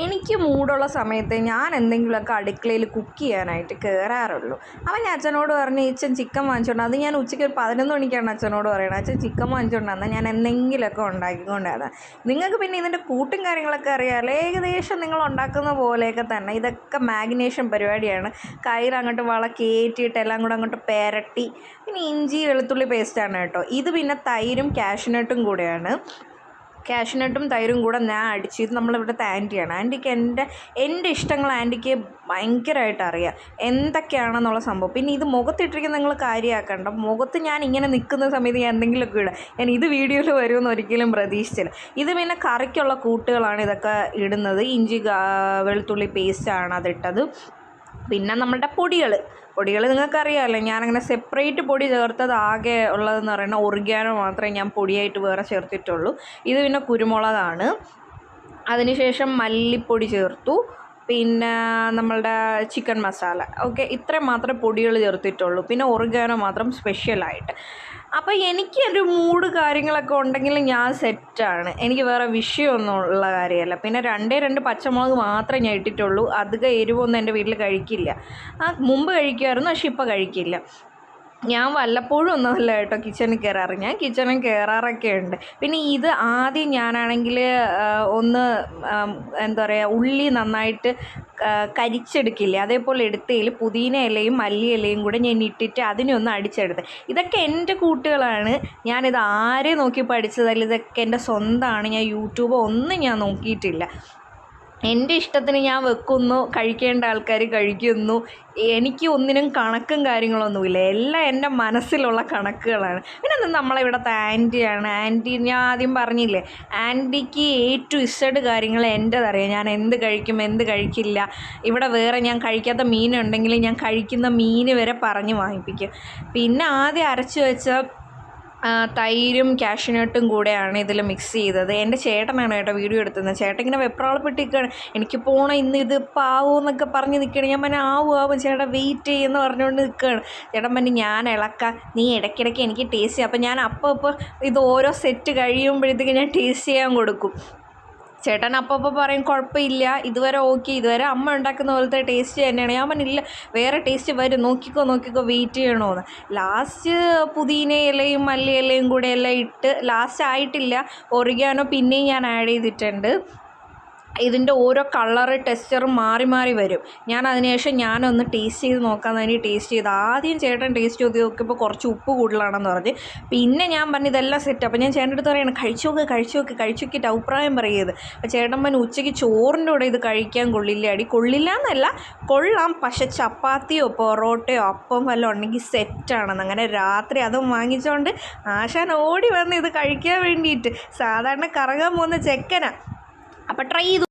എനിക്ക് മൂടുള്ള സമയത്ത് ഞാൻ എന്തെങ്കിലുമൊക്കെ അടുക്കളയിൽ കുക്ക് ചെയ്യാനായിട്ട് കയറാറുള്ളൂ. അപ്പം ഞാൻ അച്ഛനോട് പറഞ്ഞു, "അച്ഛൻ ചിക്കൻ വാങ്ങിച്ചുകൊണ്ട്." അത് ഞാൻ ഉച്ചയ്ക്ക് ഒരു 11 മണിക്കാണ് അച്ഛനോട് പറയുന്നത്, "അച്ഛൻ ചിക്കൻ വാങ്ങിച്ചുകൊണ്ട് വന്നാൽ ഞാൻ എന്തെങ്കിലുമൊക്കെ ഉണ്ടാക്കിക്കൊണ്ടാണ്." നിങ്ങൾക്ക് പിന്നെ ഇതിൻ്റെ കൂട്ടും കാര്യങ്ങളൊക്കെ അറിയാമല്ലോ. ഏകദേശം നിങ്ങൾ ഉണ്ടാക്കുന്ന പോലെയൊക്കെ തന്നെ ഇതൊക്കെ മാഗ്നേഷൻ പരിപാടിയാണ്. കയ്യിൽ അങ്ങോട്ട് കയറ്റിയിട്ട് എല്ലാം കൂടെ അങ്ങോട്ട് പെരട്ടി. പിന്നെ ഇഞ്ചി വെളുത്തുള്ളി പേസ്റ്റാണ് കേട്ടോ. ഇത് പിന്നെ തൈരും കാഷ്യൂനട്ടും കൂടെയാണ്. കാഷ്യൂനട്ടും തൈരും കൂടെ ഞാൻ അടിച്ച്, ഇത് നമ്മളിവിടുത്തെ ആൻറ്റിയാണ്. ആൻറ്റിക്ക് എൻ്റെ ഇഷ്ടങ്ങൾ ആൻറ്റിക്ക് ഭയങ്കരമായിട്ട് അറിയാം, എന്തൊക്കെയാണെന്നുള്ള സംഭവം. പിന്നെ ഇത് മുഖത്തിട്ടിരിക്കുന്ന നിങ്ങൾ കാര്യമാക്കണ്ട. മുഖത്ത് ഞാൻ ഇങ്ങനെ നിൽക്കുന്ന സമയത്ത് ഞാൻ എന്തെങ്കിലുമൊക്കെ ഇടാം. ഞാൻ ഇത് വീഡിയോയിൽ വരുമെന്ന് ഒരിക്കലും പ്രതീക്ഷിച്ചില്ല. ഇത് പിന്നെ കറിക്കുള്ള കൂട്ടുകളാണ് ഇതൊക്കെ ഇടുന്നത്. ഇഞ്ചി വെളുത്തുള്ളി പേസ്റ്റാണ് അതിട്ടത്. പിന്നെ നമ്മളുടെ പൊടികൾ നിങ്ങൾക്കറിയാമല്ലോ. ഞാനങ്ങനെ സെപ്പറേറ്റ് പൊടി ചേർത്തത് ആകെ ഉള്ളതെന്ന് പറയുന്നത് ഒറിഗാനോ മാത്രമേ ഞാൻ പൊടിയായിട്ട് വേറെ ചേർത്തിട്ടുള്ളൂ. ഇത് പിന്നെ കുരുമുളകാണ്. അതിനുശേഷം മല്ലിപ്പൊടി ചേർത്തു. പിന്നെ നമ്മളുടെ ചിക്കൻ മസാല, ഓക്കെ, ഇത്രയും മാത്രമേ പൊടികൾ ചേർത്തിട്ടുള്ളൂ. പിന്നെ ഒറിഗാനോ മാത്രം സ്പെഷ്യലായിട്ട്. അപ്പോൾ എനിക്ക് ഒരു മൂഡ് കാര്യങ്ങളൊക്കെ ഉണ്ടെങ്കിൽ ഞാൻ സെറ്റാണ്. എനിക്ക് വേറെ വിഷയമൊന്നും ഉള്ള കാര്യമല്ല. പിന്നെ 2 പച്ചമുളക് മാത്രമേ ഞാൻ ഇട്ടിട്ടുള്ളൂ. അധികം എരിവൊന്നും എൻ്റെ വീട്ടിൽ കഴിക്കില്ല. മുമ്പ് കഴിക്കുമായിരുന്നു, പക്ഷെ ഇപ്പോൾ കഴിക്കില്ല. ഞാൻ വല്ലപ്പോഴും ഒന്നുമല്ല കേട്ടോ കിച്ചണിൽ കയറാറ്. ഞാൻ കിച്ചണിൽ കയറാറൊക്കെ ഉണ്ട്. പിന്നെ ഇത് ആദ്യം ഞാനാണെങ്കിൽ ഒന്ന് എന്താ പറയുക, ഉള്ളി നന്നായിട്ട് കരിച്ചെടുക്കില്ലേ, അതേപോലെ എടുത്തതിൽ പുതിന ഇലയും മല്ലി ഇലയും കൂടെ ഞാൻ ഇട്ടിട്ട് അതിനെ ഒന്ന് അടിച്ചെടുത്ത്. ഇതൊക്കെ എൻ്റെ കൂട്ടുകളാണ്. ഞാനിത് ആരെ നോക്കി പഠിച്ചതല്ല, ഇതൊക്കെ എൻ്റെ സ്വന്തമാണ്. ഞാൻ യൂട്യൂബ് ഒന്നും ഞാൻ നോക്കിയിട്ടില്ല. എൻ്റെ ഇഷ്ടത്തിന് ഞാൻ വെക്കുന്നു, കഴിക്കേണ്ട ആൾക്കാർ കഴിക്കുന്നു. എനിക്ക് ഒന്നിനും കണക്കും കാര്യങ്ങളൊന്നുമില്ല. എല്ലാം എൻ്റെ മനസ്സിലുള്ള കണക്കുകളാണ്. പിന്നെ നമ്മളിവിടുത്തെ ആൻറ്റിയാണ്. ആൻറ്റി ഞാൻ ആദ്യം പറഞ്ഞില്ലേ, ആൻറ്റിക്ക് A to Z കാര്യങ്ങൾ എൻ്റെതറിയാം. ഞാൻ എന്ത് കഴിക്കും, എന്ത് കഴിക്കില്ല. ഇവിടെ വേറെ ഞാൻ കഴിക്കാത്ത മീനുണ്ടെങ്കിൽ ഞാൻ കഴിക്കുന്ന മീൻ വരെ പറഞ്ഞ് വാങ്ങിപ്പിക്കും. പിന്നെ ആദ്യം അരച്ച് വെച്ച തൈരും കാഷ്യൂനട്ടും കൂടെയാണ് ഇതിൽ മിക്സ് ചെയ്തത്. എൻ്റെ ചേട്ടനാണ് കേട്ടോ വീഡിയോ എടുത്തത്. ചേട്ടൻ ഇങ്ങനെ വെപ്രാളപ്പെട്ടിരിക്കുകയാണ്, എനിക്ക് പോകണം, ഇന്ന് ഇത് പാവുമെന്നൊക്കെ പറഞ്ഞ് നിൽക്കുകയാണ്. ഞാൻ പറഞ്ഞു ആവും ചേട്ടാ, വെയിറ്റ് ചെയ്യുമെന്ന് പറഞ്ഞുകൊണ്ട് നിൽക്കുകയാണ്. ചേട്ടൻ പറഞ്ഞു ഞാൻ ഇളക്കാം, നീ ഇടയ്ക്കിടയ്ക്ക് എനിക്ക് ടേസ്റ്റ് ചെയ്യാം. അപ്പോൾ ഞാൻ അപ്പോൾ ഇത് ഓരോ സെറ്റ് കഴിയുമ്പോഴത്തേക്ക് ഞാൻ ടേസ്റ്റ് ചെയ്യാൻ കൊടുക്കും. ചേട്ടൻ അപ്പോൾ പറയും കുഴപ്പമില്ല, ഇതുവരെ ഓക്കെ, ഇതുവരെ അമ്മ ഉണ്ടാക്കുന്ന പോലത്തെ ടേസ്റ്റ് തന്നെയാണ്. ഞാൻ പറഞ്ഞില്ല, വേറെ ടേസ്റ്റ് വരും, നോക്കിക്കോ വെയിറ്റ് ചെയ്യണമെന്ന്. ലാസ്റ്റ് പുതിന ഇലയും മല്ലി ഇലയും കൂടെ എല്ലാം ഇട്ട്, ലാസ്റ്റ് ആയിട്ടില്ല, ഒറിഗാനോ പിന്നെയും ഞാൻ ആഡ് ചെയ്തിട്ടുണ്ട്. ഇതിൻ്റെ ഓരോ കളറ് ടെക്സ്ചറും മാറി വരും. ഞാൻ അതിനുശേഷം ഞാനൊന്ന് ടേസ്റ്റ് ചെയ്ത് നോക്കാൻ വേണ്ടി ടേസ്റ്റ് ചെയ്ത്, ആദ്യം ചേട്ടൻ ടേസ്റ്റ് ചെയ്ത് നോക്കിയപ്പോൾ കുറച്ച് ഉപ്പ് കൂടുതലാണെന്ന് പറഞ്ഞ്. പിന്നെ ഞാൻ പറഞ്ഞു ഇതെല്ലാം സെറ്റ്. അപ്പോൾ ഞാൻ ചേട്ടൻ്റെ അടുത്ത് പറയണം, കഴിച്ചു നോക്കിയിട്ട് അഭിപ്രായം പറയത്. അപ്പോൾ ചേട്ടൻ പറഞ്ഞു ഉച്ചയ്ക്ക് ചോറിൻ്റെ കൂടെ ഇത് കഴിക്കാൻ കൊള്ളില്ല എന്നല്ല, കൊള്ളാം, പക്ഷെ ചപ്പാത്തിയോ പൊറോട്ടയോ അപ്പം വല്ലതും ഉണ്ടെങ്കിൽ സെറ്റാണെന്ന്. അങ്ങനെ രാത്രി അതും വാങ്ങിച്ചുകൊണ്ട് ആശാൻ ഓടി വന്ന് ഇത് കഴിക്കാൻ വേണ്ടിയിട്ട്. സാധാരണ കറങ്ങാൻ പോകുന്ന ചെക്കനാണ്. അപ്പോൾ ട്രൈ ചെയ്തു.